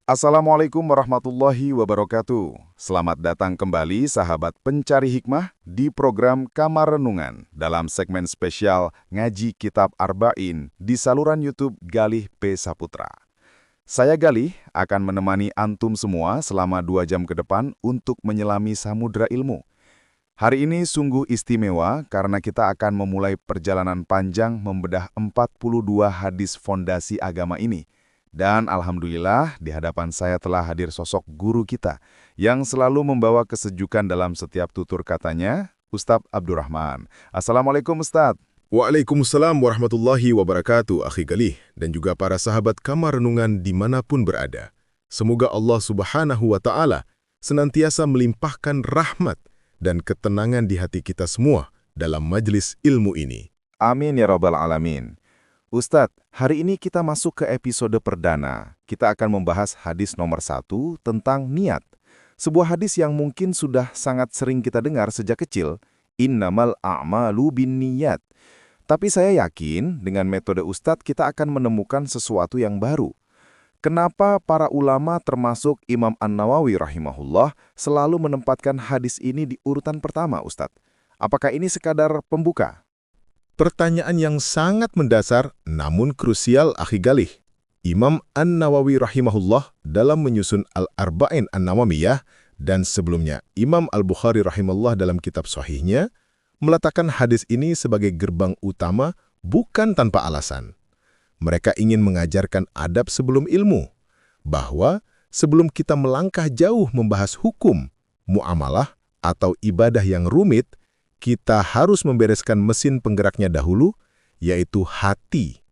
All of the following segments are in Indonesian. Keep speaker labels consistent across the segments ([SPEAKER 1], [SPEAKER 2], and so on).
[SPEAKER 1] Assalamualaikum warahmatullahi wabarakatuh. Selamat datang kembali sahabat pencari hikmah di program Kamar Renungan dalam segmen spesial Ngaji Kitab Arba'in di saluran YouTube Galih P. Saputra. Saya Galih akan menemani antum semua selama 2 jam ke depan untuk menyelami samudra ilmu. Hari ini sungguh istimewa karena kita akan memulai perjalanan panjang membedah 42 hadis fondasi agama ini. Dan alhamdulillah di hadapan saya telah hadir sosok guru kita yang selalu membawa kesejukan dalam setiap tutur katanya, Ustadz Abdurrahman. Assalamualaikum Ustadz.
[SPEAKER 2] Waalaikumsalam warahmatullahi wabarakatuh, Akhi Galih, dan juga para sahabat Kamar Renungan dimanapun berada. Semoga Allah Subhanahu wa Ta'ala senantiasa melimpahkan rahmat dan ketenangan di hati kita semua dalam majelis ilmu ini.
[SPEAKER 1] Amin ya rabbal alamin. Ustadz, hari ini kita masuk ke episode perdana. Kita akan membahas hadis nomor 1 tentang niat. Sebuah hadis yang mungkin sudah sangat sering kita dengar sejak kecil, innamal a'malu binniyat. Tapi saya yakin dengan metode Ustadz kita akan menemukan sesuatu yang baru. Kenapa para ulama termasuk Imam An-Nawawi rahimahullah selalu menempatkan hadis ini di urutan pertama, Ustadz? Apakah ini sekadar pembuka?
[SPEAKER 2] Pertanyaan yang sangat mendasar namun krusial, Akhi Galih. Imam An-Nawawi rahimahullah dalam menyusun Al-Arba'in An-Nawawiyah dan sebelumnya Imam Al-Bukhari rahimahullah dalam kitab Sahihnya meletakkan hadis ini sebagai gerbang utama bukan tanpa alasan. Mereka ingin mengajarkan adab sebelum ilmu, bahwa sebelum kita melangkah jauh membahas hukum, muamalah, atau ibadah yang rumit, kita harus membereskan mesin penggeraknya dahulu, yaitu hati.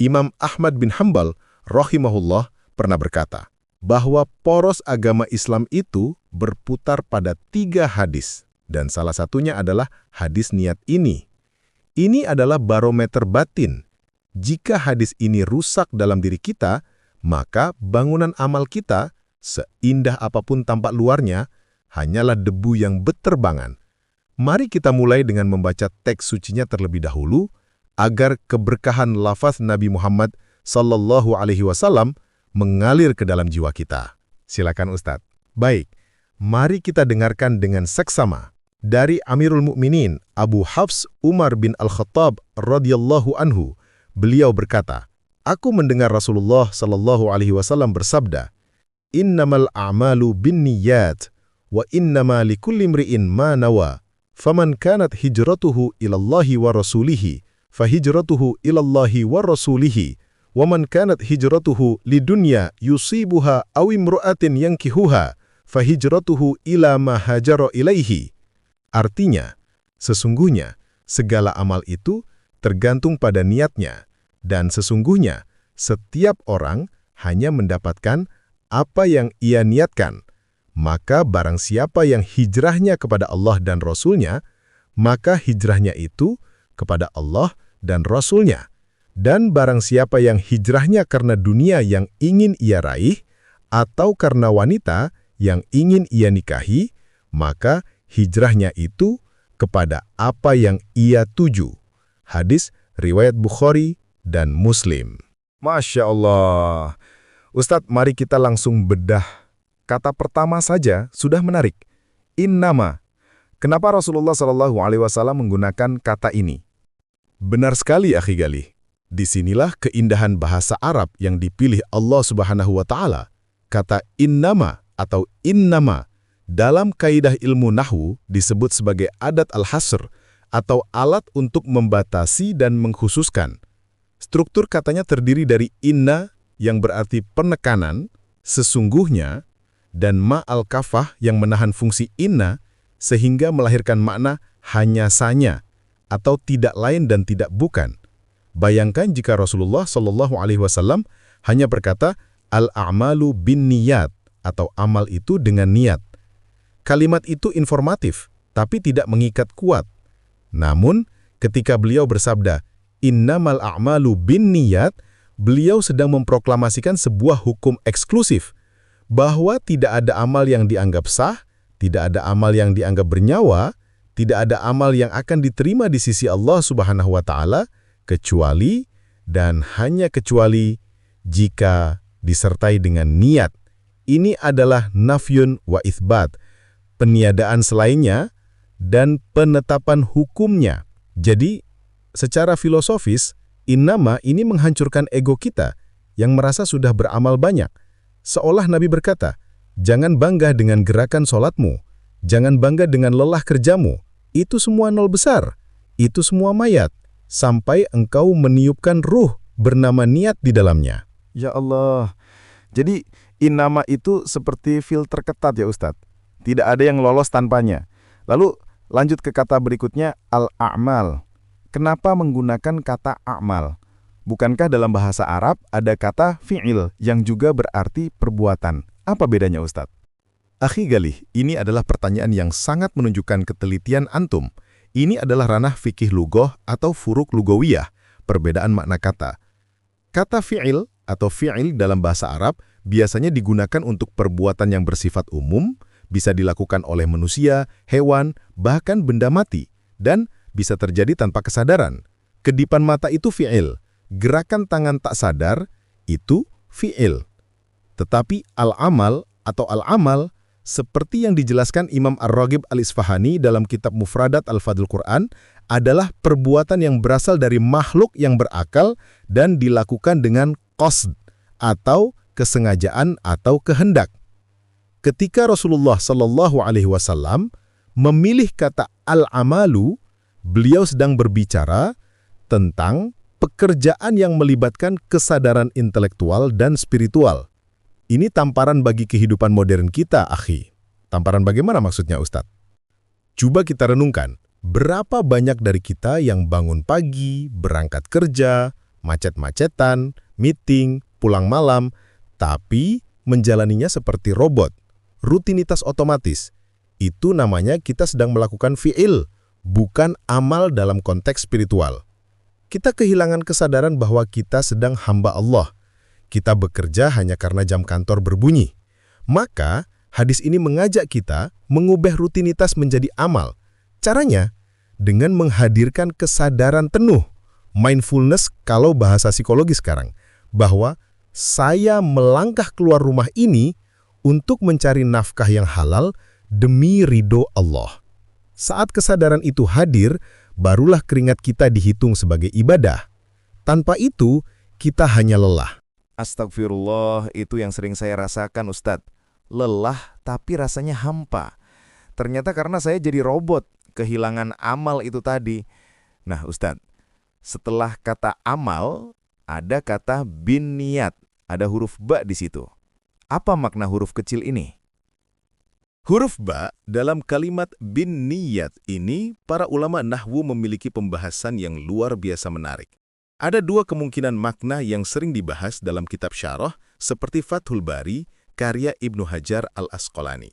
[SPEAKER 2] Imam Ahmad bin Hanbal rahimahullah pernah berkata bahwa poros agama Islam itu berputar pada 3 hadis, dan salah satunya adalah hadis niat ini. Ini adalah barometer batin. Jika hadis ini rusak dalam diri kita, maka bangunan amal kita, seindah apapun tampak luarnya, hanyalah debu yang beterbangan. Mari kita mulai dengan membaca teks sucinya terlebih dahulu, agar keberkahan lafaz Nabi Muhammad sallallahu alaihi wasallam mengalir ke dalam jiwa kita. Silakan Ustadz. Baik, mari kita dengarkan dengan seksama dari Amirul Mukminin Abu Hafs Umar bin Al-Khattab radhiyallahu anhu. Beliau berkata, "Aku mendengar Rasulullah sallallahu alaihi wasallam bersabda, Innamal a'malu binniyat, wa innama likulli imri'in ma nawa. Faman kanat hijratuhu ilallahi wa rasulihi, fahijratuhu ilallahi wa rasulihi, wa man kanat hijratuhu lidunya yusibuha aw imru'atin yankihuha, fahijratuhu ila ma hajara ilaihi." Artinya, sesungguhnya segala amal itu tergantung pada niatnya, dan sesungguhnya setiap orang hanya mendapatkan apa yang ia niatkan. Maka barang siapa yang hijrahnya kepada Allah dan Rasul-Nya, maka hijrahnya itu kepada Allah dan Rasul-Nya. Dan barang siapa yang hijrahnya karena dunia yang ingin ia raih, atau karena wanita yang ingin ia nikahi, maka hijrahnya itu kepada apa yang ia tuju. Hadis riwayat Bukhari dan Muslim.
[SPEAKER 1] Masya Allah. Ustadz, mari kita langsung bedah. Kata pertama saja sudah menarik. Innama. Kenapa Rasulullah SAW menggunakan kata ini?
[SPEAKER 2] Benar sekali, Akhi Galih. Disinilah keindahan bahasa Arab yang dipilih Allah Subhanahu wa Ta'ala. Kata innama atau innama dalam kaidah ilmu nahwu disebut sebagai adat al-hasr atau alat untuk membatasi dan mengkhususkan. Struktur katanya terdiri dari inna yang berarti penekanan, sesungguhnya, dan ma al-kafah yang menahan fungsi inna sehingga melahirkan makna hanya sanya atau tidak lain dan tidak bukan. Bayangkan jika Rasulullah Shallallahu Alaihi Wasallam hanya berkata al-a'malu bin niyat atau amal itu dengan niat. Kalimat itu informatif tapi tidak mengikat kuat. Namun ketika beliau bersabda innamal a'malu bin niyat, beliau sedang memproklamasikan sebuah hukum eksklusif bahwa tidak ada amal yang dianggap sah, tidak ada amal yang dianggap bernyawa, tidak ada amal yang akan diterima di sisi Allah Subhanahu wa Ta'ala, kecuali dan hanya kecuali jika disertai dengan niat. Ini adalah nafyun wa itsbat, peniadaan selainnya dan penetapan hukumnya. Jadi, secara filosofis, innama ini menghancurkan ego kita yang merasa sudah beramal banyak. Seolah Nabi berkata, jangan bangga dengan gerakan sholatmu, jangan bangga dengan lelah kerjamu, itu semua nol besar, itu semua mayat, sampai engkau meniupkan ruh bernama niat di dalamnya.
[SPEAKER 1] Ya Allah, jadi innama itu seperti filter ketat ya Ustadz. Tidak ada yang lolos tanpanya. Lalu lanjut ke kata berikutnya, al-a'mal. Kenapa menggunakan kata a'mal? Bukankah dalam bahasa Arab ada kata fi'il yang juga berarti perbuatan? Apa bedanya Ustadz?
[SPEAKER 2] Akhi Galih, ini adalah pertanyaan yang sangat menunjukkan ketelitian antum. Ini adalah ranah fikih lughah atau furuk lugawiyah, perbedaan makna kata. Kata fi'il atau fi'il dalam bahasa Arab biasanya digunakan untuk perbuatan yang bersifat umum, bisa dilakukan oleh manusia, hewan, bahkan benda mati, dan bisa terjadi tanpa kesadaran. Kedipan mata itu fi'il, gerakan tangan tak sadar itu fi'il. Tetapi al-amal atau al-amal, seperti yang dijelaskan Imam Ar-Raghib Al-Isfahani dalam kitab Mufradat Al-Fadl Quran, adalah perbuatan yang berasal dari makhluk yang berakal dan dilakukan dengan qasd atau kesengajaan atau kehendak. Ketika Rasulullah Shallallahu Alaihi Wasallam memilih kata al-amalu, beliau sedang berbicara tentang pekerjaan yang melibatkan kesadaran intelektual dan spiritual. Ini tamparan bagi kehidupan modern kita, akhi. Tamparan bagaimana maksudnya, Ustadz? Coba kita renungkan, berapa banyak dari kita yang bangun pagi, berangkat kerja, macet-macetan, meeting, pulang malam, tapi menjalaninya seperti robot, rutinitas otomatis. Itu namanya kita sedang melakukan fi'il, bukan amal dalam konteks spiritual. Kita kehilangan kesadaran bahwa kita sedang hamba Allah. Kita bekerja hanya karena jam kantor berbunyi. Maka, hadis ini mengajak kita mengubah rutinitas menjadi amal. Caranya, dengan menghadirkan kesadaran penuh, mindfulness kalau bahasa psikologi sekarang, bahwa saya melangkah keluar rumah ini untuk mencari nafkah yang halal demi ridho Allah. Saat kesadaran itu hadir, barulah keringat kita dihitung sebagai ibadah. Tanpa itu, kita hanya lelah.
[SPEAKER 1] Astagfirullah, itu yang sering saya rasakan Ustadz. Lelah tapi rasanya hampa. Ternyata karena saya jadi robot, kehilangan amal itu tadi. Nah Ustadz, setelah kata amal, ada kata bin niat. Ada huruf ba di situ. Apa makna huruf kecil ini?
[SPEAKER 2] Huruf ba dalam kalimat bin niyat ini, para ulama nahwu memiliki pembahasan yang luar biasa menarik. Ada dua kemungkinan makna yang sering dibahas dalam kitab syarah seperti Fathul Bari, karya Ibnu Hajar Al-Asqalani.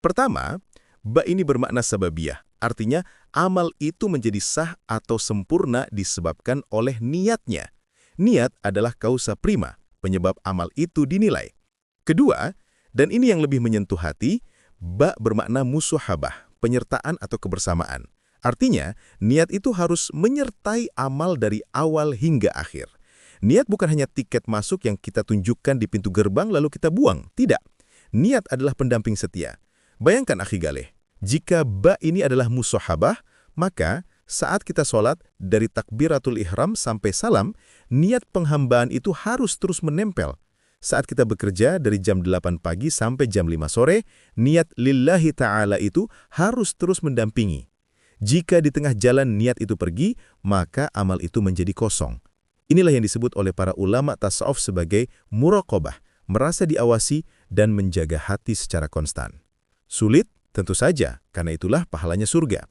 [SPEAKER 2] Pertama, ba ini bermakna sababiyah, artinya amal itu menjadi sah atau sempurna disebabkan oleh niatnya. Niat adalah kausa prima, penyebab amal itu dinilai. Kedua, dan ini yang lebih menyentuh hati, ba bermakna musuhabah, penyertaan atau kebersamaan. Artinya, niat itu harus menyertai amal dari awal hingga akhir. Niat bukan hanya tiket masuk yang kita tunjukkan di pintu gerbang lalu kita buang. Tidak. Niat adalah pendamping setia. Bayangkan, akhi Galeh, jika ba ini adalah musuhabah, maka saat kita sholat, dari takbiratul ihram sampai salam, niat penghambaan itu harus terus menempel. Saat kita bekerja dari jam 8 pagi sampai jam 5 sore, niat lillahi ta'ala itu harus terus mendampingi. Jika di tengah jalan niat itu pergi, maka amal itu menjadi kosong. Inilah yang disebut oleh para ulama tasawuf sebagai muraqabah, merasa diawasi dan menjaga hati secara konstan. Sulit? Tentu saja, karena itulah pahalanya surga.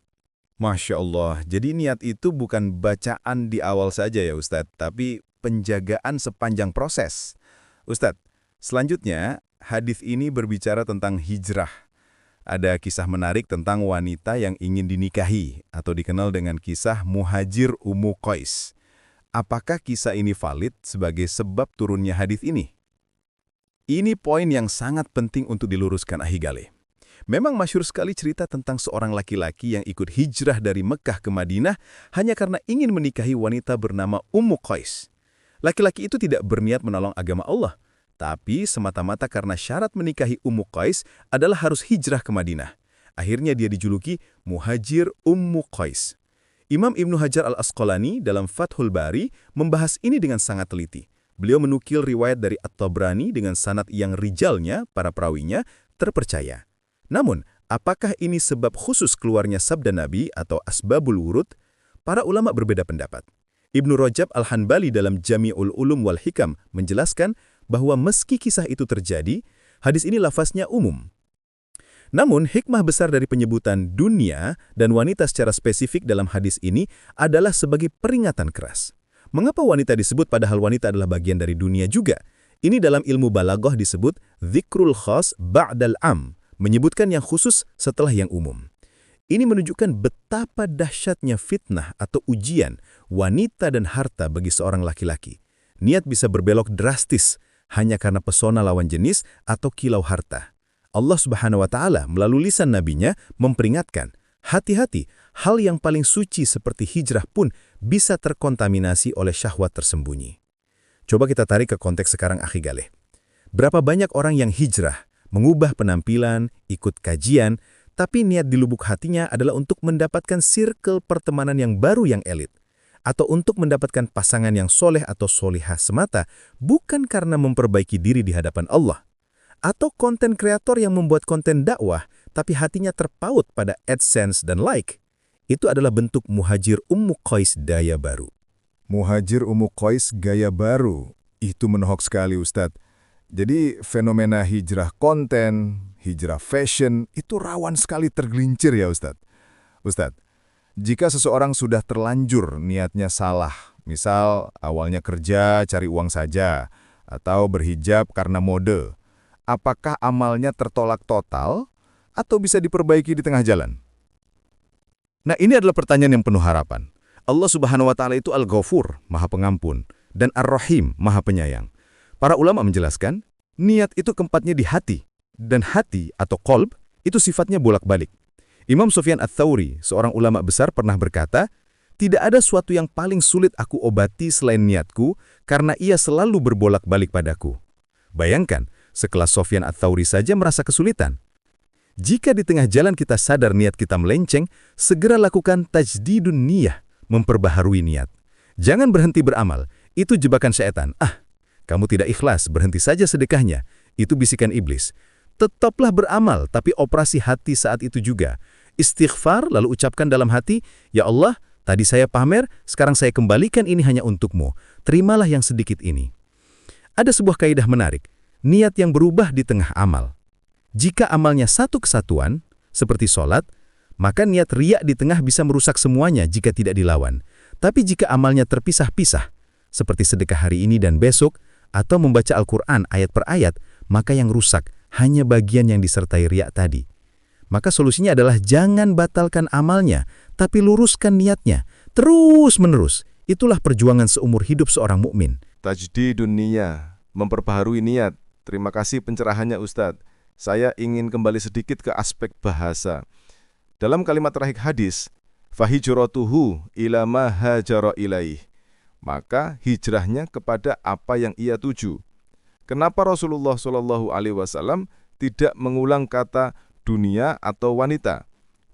[SPEAKER 1] Masya Allah, jadi niat itu bukan bacaan di awal saja ya Ustadz, tapi penjagaan sepanjang proses. Ustadz, selanjutnya hadis ini berbicara tentang hijrah. Ada kisah menarik tentang wanita yang ingin dinikahi atau dikenal dengan kisah Muhajir Ummu Qais. Apakah kisah ini valid sebagai sebab turunnya hadis ini? Ini poin yang sangat penting untuk diluruskan, akhi Galeh. Memang masyhur sekali cerita tentang seorang laki-laki yang ikut hijrah dari Mekah ke Madinah hanya karena ingin menikahi wanita bernama Ummu Qais. Laki-laki itu tidak berniat menolong agama Allah,
[SPEAKER 3] tapi semata-mata karena syarat menikahi Ummu Qais adalah harus hijrah ke Madinah. Akhirnya dia dijuluki Muhajir Ummu Qais. Imam Ibnu Hajar al-Asqalani dalam Fathul Bari membahas ini dengan sangat teliti. Beliau menukil riwayat dari At-Tabrani dengan sanad yang rijalnya, para perawinya, terpercaya. Namun, apakah ini sebab khusus keluarnya sabda Nabi atau asbabul wurud? Para ulama berbeda pendapat. Ibnu Rajab al-Hanbali dalam Jami'ul Ulum wal Hikam menjelaskan bahwa meski kisah itu terjadi, hadis ini lafaznya umum. Namun, hikmah besar dari penyebutan dunia dan wanita secara spesifik dalam hadis ini adalah sebagai peringatan keras. Mengapa wanita disebut padahal wanita adalah bagian dari dunia juga? Ini dalam ilmu balaghah disebut dzikrul khas ba'dal am, menyebutkan yang khusus setelah yang umum. Ini menunjukkan betapa dahsyatnya fitnah atau ujian wanita dan harta bagi seorang laki-laki. Niat bisa berbelok drastis hanya karena pesona lawan jenis atau kilau harta. Allah Subhanahu wa Ta'ala melalui lisan nabinya memperingatkan, hati-hati, hal yang paling suci seperti hijrah pun bisa terkontaminasi oleh syahwat tersembunyi. Coba kita tarik ke konteks sekarang, akhi galih. Berapa banyak orang yang hijrah, mengubah penampilan, ikut kajian, tapi niat di lubuk hatinya adalah untuk mendapatkan circle pertemanan yang baru yang elit, atau untuk mendapatkan pasangan yang soleh atau solihah semata, bukan karena memperbaiki diri di hadapan Allah. Atau konten kreator yang membuat konten dakwah, tapi hatinya terpaut pada AdSense dan like. Itu adalah bentuk Muhajir Ummu Qais daya baru.
[SPEAKER 2] Muhajir Ummu Qais gaya baru. Itu menohok sekali, Ustadz. Jadi fenomena hijrah konten, hijrah fashion, itu rawan sekali tergelincir ya, Ustadz. Ustadz, jika seseorang sudah terlanjur niatnya salah, misal awalnya kerja cari uang saja, atau berhijab karena mode, apakah amalnya tertolak total atau bisa diperbaiki di tengah jalan? Nah, ini adalah pertanyaan yang penuh harapan. Allah Subhanahu wa Ta'ala itu Al-Ghafur, Maha Pengampun, dan Ar-Rahim, Maha Penyayang. Para ulama menjelaskan, niat itu tempatnya di hati, dan hati atau qalb itu sifatnya bolak-balik. Imam Sufyan Ats-Tsauri, seorang ulama besar, pernah berkata, tidak ada suatu yang paling sulit aku obati selain niatku, karena ia selalu berbolak-balik padaku. Bayangkan, sekelas Sufyan Ats-Tsauri saja merasa kesulitan. Jika di tengah jalan kita sadar niat kita melenceng, segera lakukan tajdidun niyah, memperbaharui niat. Jangan berhenti beramal, itu jebakan syaitan. Kamu tidak ikhlas, berhenti saja sedekahnya. Itu bisikan iblis. Tetaplah beramal, tapi operasi hati saat itu juga. Istighfar, lalu ucapkan dalam hati, Ya Allah, tadi saya pamer, sekarang saya kembalikan ini hanya untukmu. Terimalah yang sedikit ini. Ada sebuah kaidah menarik, niat yang berubah di tengah amal. Jika amalnya satu kesatuan, seperti sholat, maka niat riya di tengah bisa merusak semuanya jika tidak dilawan. Tapi jika amalnya terpisah-pisah, seperti sedekah hari ini dan besok, atau membaca Al-Quran ayat per ayat, maka yang rusak hanya bagian yang disertai riya tadi. Maka solusinya adalah jangan batalkan amalnya, tapi luruskan niatnya, terus-menerus. Itulah perjuangan seumur hidup seorang mukmin.
[SPEAKER 1] Tajdidun niyah, memperbaharui niat. Terima kasih pencerahannya, Ustadz. Saya ingin kembali sedikit ke aspek bahasa. Dalam kalimat terakhir hadis, fahijratuhu ila ma hajara ilaih, maka hijrahnya kepada apa yang ia tuju. Kenapa Rasulullah SAW tidak mengulang kata dunia atau wanita?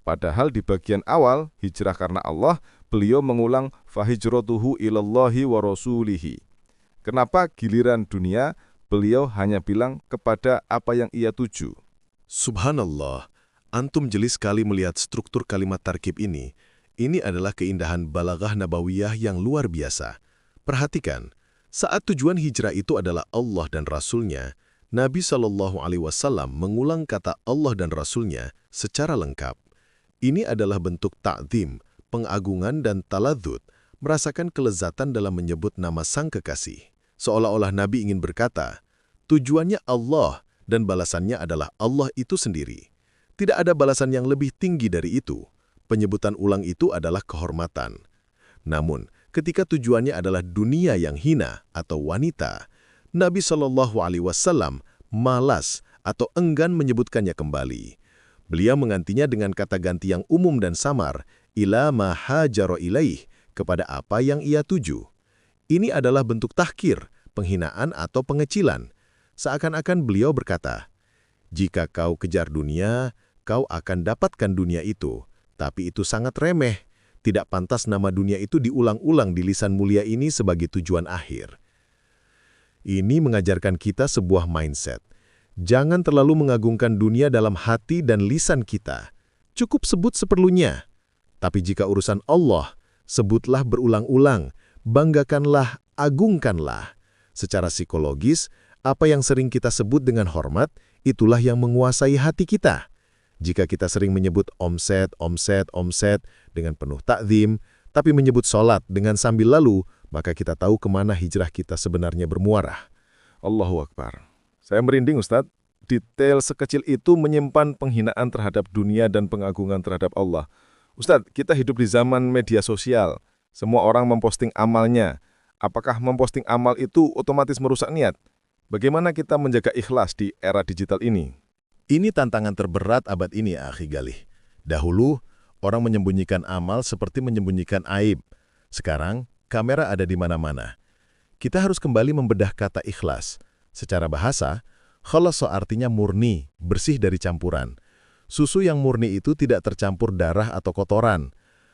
[SPEAKER 1] Padahal di bagian awal, hijrah karena Allah, beliau mengulang fahijratuhu ilallahi wa rasulihi. Kenapa giliran dunia, beliau hanya bilang kepada apa yang ia tuju?
[SPEAKER 2] Subhanallah, antum jeli sekali melihat struktur kalimat tarkib ini. Ini adalah keindahan balaghah nabawiyah yang luar biasa. Perhatikan, saat tujuan hijrah itu adalah Allah dan Rasul-Nya, Nabi SAW mengulang kata Allah dan Rasul-Nya secara lengkap. Ini adalah bentuk ta'zim, pengagungan dan taladzud, merasakan kelezatan dalam menyebut nama sang kekasih. Seolah-olah Nabi ingin berkata, tujuannya Allah dan balasannya adalah Allah itu sendiri. Tidak ada balasan yang lebih tinggi dari itu. Penyebutan ulang itu adalah kehormatan. Namun, ketika tujuannya adalah dunia yang hina atau wanita, Nabi SAW malas atau enggan menyebutkannya kembali. Beliau menggantinya dengan kata ganti yang umum dan samar, ila ma hajara ilaih, kepada apa yang ia tuju. Ini adalah bentuk tahkir, penghinaan atau pengecilan. Seakan-akan beliau berkata, "Jika kau kejar dunia, kau akan dapatkan dunia itu. Tapi itu sangat remeh. Tidak pantas nama dunia itu diulang-ulang di lisan mulia ini sebagai tujuan akhir." Ini mengajarkan kita sebuah mindset. Jangan terlalu mengagungkan dunia dalam hati dan lisan kita. Cukup sebut seperlunya. Tapi jika urusan Allah, sebutlah berulang-ulang, banggakanlah, agungkanlah. Secara psikologis, apa yang sering kita sebut dengan hormat, itulah yang menguasai hati kita. Jika kita sering menyebut omset dengan penuh takzim, tapi menyebut sholat dengan sambil lalu, maka kita tahu kemana hijrah kita sebenarnya bermuarah.
[SPEAKER 4] Allahu Akbar. Saya merinding, Ustadz. Detail sekecil itu menyimpan penghinaan terhadap dunia dan pengagungan terhadap Allah. Ustadz, kita hidup di zaman media sosial. Semua orang memposting amalnya. Apakah memposting amal itu otomatis merusak niat? Bagaimana kita menjaga ikhlas di era digital ini?
[SPEAKER 2] Ini tantangan terberat abad ini, Akhi Galih. Dahulu, orang menyembunyikan amal seperti menyembunyikan aib. Sekarang, kamera ada di mana-mana. Kita harus kembali membedah kata ikhlas. Secara bahasa, khalas artinya murni, bersih dari campuran. Susu yang murni itu tidak tercampur darah atau kotoran.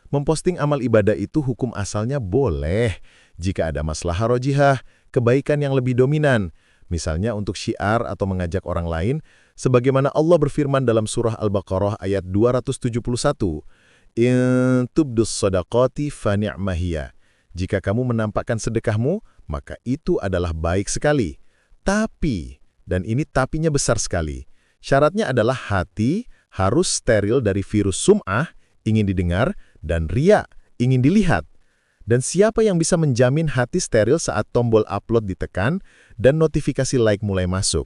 [SPEAKER 2] Memposting amal ibadah itu hukum asalnya boleh jika ada maslahah rojihah, kebaikan yang lebih dominan, misalnya untuk syiar atau mengajak orang lain, sebagaimana Allah berfirman dalam surah Al-Baqarah ayat 271, "In tubdus shadaqati fa ni'mahiyya." Jika kamu menampakkan sedekahmu, maka itu adalah baik sekali. Tapi, dan ini tapinya besar sekali, syaratnya adalah hati harus steril dari virus sum'ah, ingin didengar, dan riya, ingin dilihat. Dan siapa yang bisa menjamin hati steril saat tombol upload ditekan dan notifikasi like mulai masuk?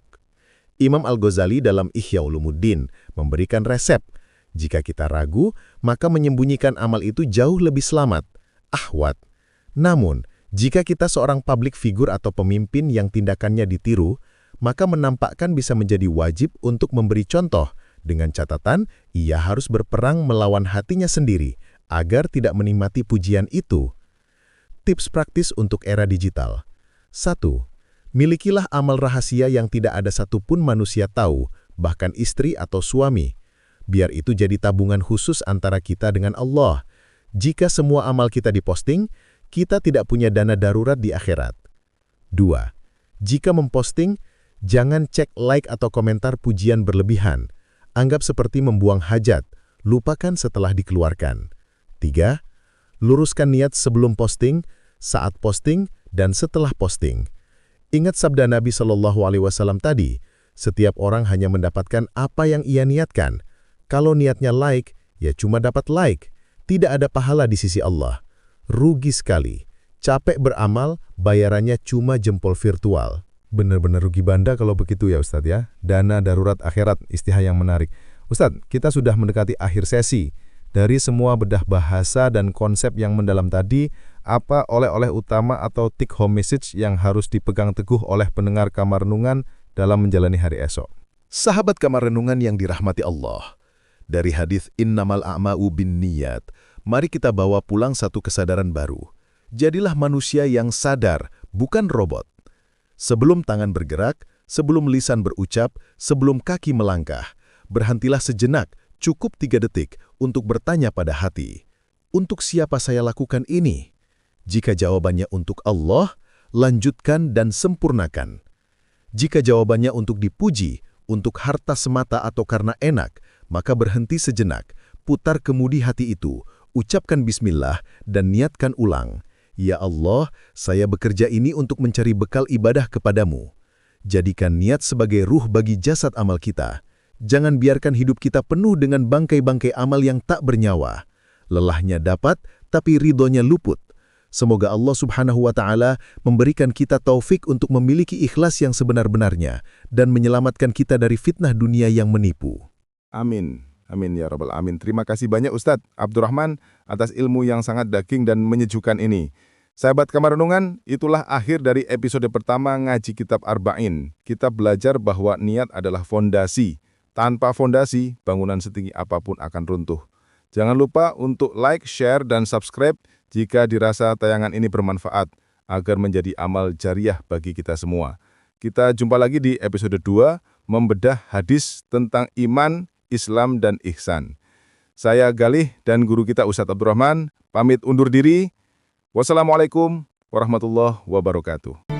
[SPEAKER 2] Imam Al-Ghazali dalam Ihya Ulumuddin memberikan resep. Jika kita ragu, maka menyembunyikan amal itu jauh lebih selamat. Ahwat. Namun, jika kita seorang publik figur atau pemimpin yang tindakannya ditiru, maka menampakkan bisa menjadi wajib untuk memberi contoh, dengan catatan ia harus berperang melawan hatinya sendiri, agar tidak menikmati pujian itu. Tips praktis untuk era digital. 1. Milikilah amal rahasia yang tidak ada satupun manusia tahu, bahkan istri atau suami. Biar itu jadi tabungan khusus antara kita dengan Allah. Jika semua amal kita diposting, kita tidak punya dana darurat di akhirat. 2. Jika memposting, jangan cek like atau komentar pujian berlebihan. Anggap seperti membuang hajat, lupakan setelah dikeluarkan. 3. Luruskan niat sebelum posting, saat posting, dan setelah posting. Ingat sabda Nabi SAW tadi, setiap orang hanya mendapatkan apa yang ia niatkan. Kalau niatnya like, ya cuma dapat like. Tidak ada pahala di sisi Allah. Rugi sekali. Capek beramal, bayarannya cuma jempol virtual.
[SPEAKER 4] Benar-benar rugi banda kalau begitu ya Ustadz ya. Dana darurat akhirat, istilah yang menarik. Ustadz, kita sudah mendekati akhir sesi. Dari semua bedah bahasa dan konsep yang mendalam tadi, apa oleh-oleh utama atau take home message yang harus dipegang teguh oleh pendengar Kamar Renungan dalam menjalani hari esok?
[SPEAKER 2] Sahabat Kamar Renungan yang dirahmati Allah. Dari hadis innamal a'ma'u binniyat, mari kita bawa pulang satu kesadaran baru. Jadilah manusia yang sadar, bukan robot. Sebelum tangan bergerak, sebelum lisan berucap, sebelum kaki melangkah, berhentilah sejenak, cukup 3 detik untuk bertanya pada hati, untuk siapa saya lakukan ini? Jika jawabannya untuk Allah, lanjutkan dan sempurnakan. Jika jawabannya untuk dipuji, untuk harta semata atau karena enak, maka berhenti sejenak, putar kemudi hati itu, ucapkan bismillah dan niatkan ulang. Ya Allah, saya bekerja ini untuk mencari bekal ibadah kepadamu. Jadikan niat sebagai ruh bagi jasad amal kita. Jangan biarkan hidup kita penuh dengan bangkai-bangkai amal yang tak bernyawa. Lelahnya dapat, tapi ridhonya luput. Semoga Allah Subhanahu wa Ta'ala memberikan kita taufik untuk memiliki ikhlas yang sebenar-benarnya dan menyelamatkan kita dari fitnah dunia yang menipu.
[SPEAKER 4] Amin. Amin ya Rabbal Amin. Terima kasih banyak Ustadz Abdurrahman atas ilmu yang sangat daging dan menyejukkan ini. Sahabat Kamar Renungan, itulah akhir dari episode pertama Ngaji Kitab Arba'in. Kita belajar bahwa niat adalah fondasi. Tanpa fondasi, bangunan setinggi apapun akan runtuh. Jangan lupa untuk like, share, dan subscribe jika dirasa tayangan ini bermanfaat, agar menjadi amal jariah bagi kita semua. Kita jumpa lagi di episode 2, membedah hadis tentang iman, Islam, dan ihsan. Saya Galih dan guru kita Ustadz Abdurrahman, pamit undur diri. Wassalamualaikum warahmatullahi wabarakatuh.